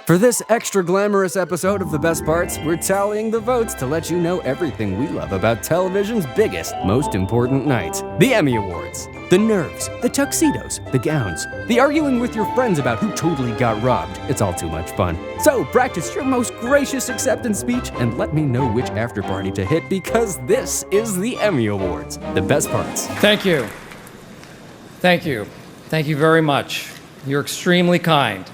For this extra glamorous episode of The Best Parts, we're tallying the votes to let you know everything we love about television's biggest, most important night, the Emmy Awards. The nerves, the tuxedos, the gowns, the arguing with your friends about who totally got robbed. It's all too much fun. So practice your most gracious acceptance speech and let me know which after party to hit, because this is the Emmy Awards, The Best Parts. Thank you. Thank you. Thank you very much. You're extremely kind.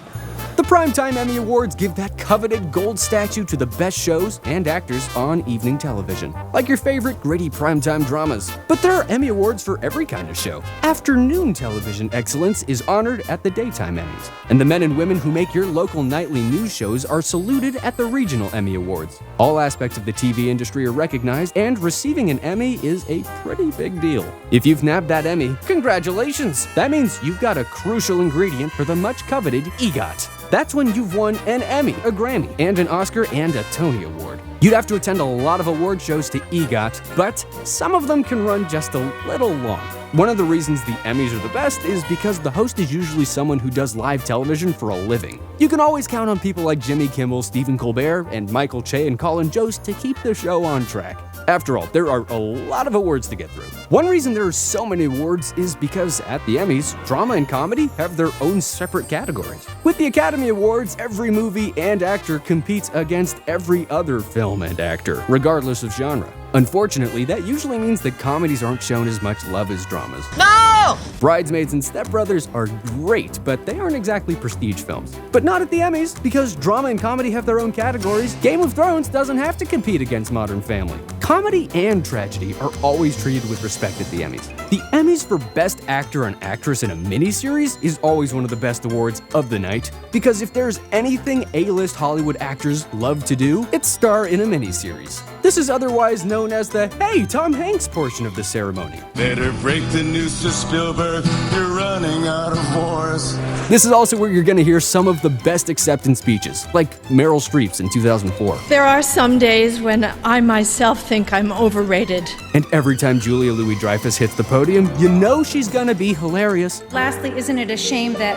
The Primetime Emmy Awards give that coveted gold statue to the best shows and actors on evening television, like your favorite gritty primetime dramas. But there are Emmy Awards for every kind of show. Afternoon television excellence is honored at the Daytime Emmys, and the men and women who make your local nightly news shows are saluted at the Regional Emmy Awards. All aspects of the TV industry are recognized, and receiving an Emmy is a pretty big deal. If you've nabbed that Emmy, congratulations! That means you've got a crucial ingredient for the much-coveted EGOT. That's when you've won an Emmy, a Grammy, and an Oscar and a Tony Award. You'd have to attend a lot of award shows to EGOT, but some of them can run just a little long. One of the reasons the Emmys are the best is because the host is usually someone who does live television for a living. You can always count on people like Jimmy Kimmel, Stephen Colbert, and Michael Che and Colin Jost to keep the show on track. After all, there are a lot of awards to get through. One reason there are so many awards is because at the Emmys, drama and comedy have their own separate categories. With the Academy Awards, every movie and actor competes against every other film and actor, regardless of genre. Unfortunately, that usually means that comedies aren't shown as much love as dramas. No! Bridesmaids and Step Brothers are great, but they aren't exactly prestige films. But not at the Emmys, because drama and comedy have their own categories. Game of Thrones doesn't have to compete against Modern Family. Comedy and tragedy are always treated with respect at the Emmys. The Emmys for Best Actor and Actress in a Miniseries is always one of the best awards of the night, because if there's anything A-list Hollywood actors love to do, it's star in a miniseries. This is otherwise known as the "Hey, Tom Hanks" portion of the ceremony. Better break the news to Spielberg, you're running out of wars. This is also where you're going to hear some of the best acceptance speeches, like Meryl Streep's in 2004. There are some days when I myself think I'm overrated. And every time Julia Louis-Dreyfus hits the podium, you know she's going to be hilarious. Lastly, isn't it a shame that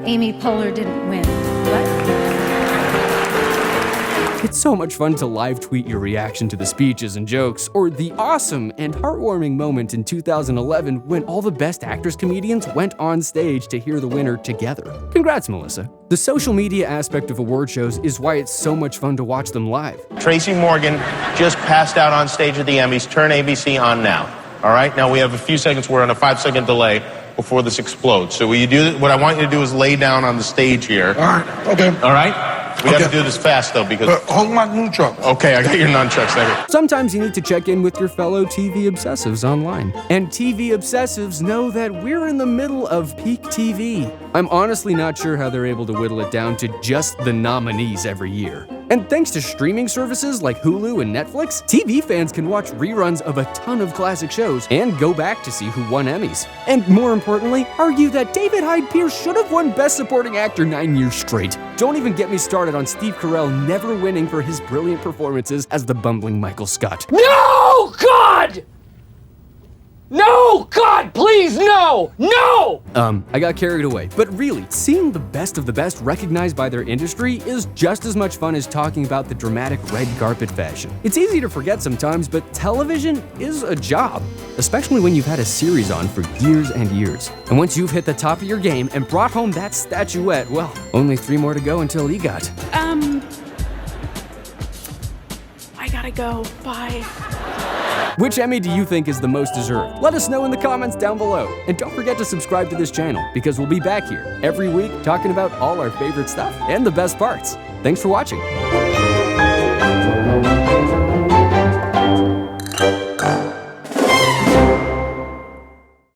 Amy Poehler didn't win? What? It's so much fun to live tweet your reaction to the speeches and jokes, or the awesome and heartwarming moment in 2011 when all the Best Actress comedians went on stage to hear the winner together. Congrats, Melissa. The social media aspect of award shows is why it's so much fun to watch them live. Tracy Morgan just passed out on stage at the Emmys. Turn ABC on now. All right? Now we have a few seconds. We're on a 5-second delay before this explodes. So will you do what I want you to do is lay down on the stage here. All right, okay. All right? We got to do this fast, though, because... hold my nunchuck. Okay, I got your nunchucks there. Sometimes you need to check in with your fellow TV obsessives online. And TV obsessives know that we're in the middle of peak TV. I'm honestly not sure how they're able to whittle it down to just the nominees every year. And thanks to streaming services like Hulu and Netflix, TV fans can watch reruns of a ton of classic shows and go back to see who won Emmys. And more importantly, argue that David Hyde Pierce should have won Best Supporting Actor 9 years straight. Don't even get me started on Steve Carell never winning for his brilliant performances as the bumbling Michael Scott. No, God! No, God, please, no! No! I got carried away. But really, seeing the best of the best recognized by their industry is just as much fun as talking about the dramatic red carpet fashion. It's easy to forget sometimes, but television is a job, especially when you've had a series on for years and years. And once you've hit the top of your game and brought home that statuette, well, only 3 more to go until EGOT. I gotta go. Bye. Which Emmy do you think is the most deserved? Let us know in the comments down below. And don't forget to subscribe to this channel, because we'll be back here every week talking about all our favorite stuff and the best parts. Thanks for watching.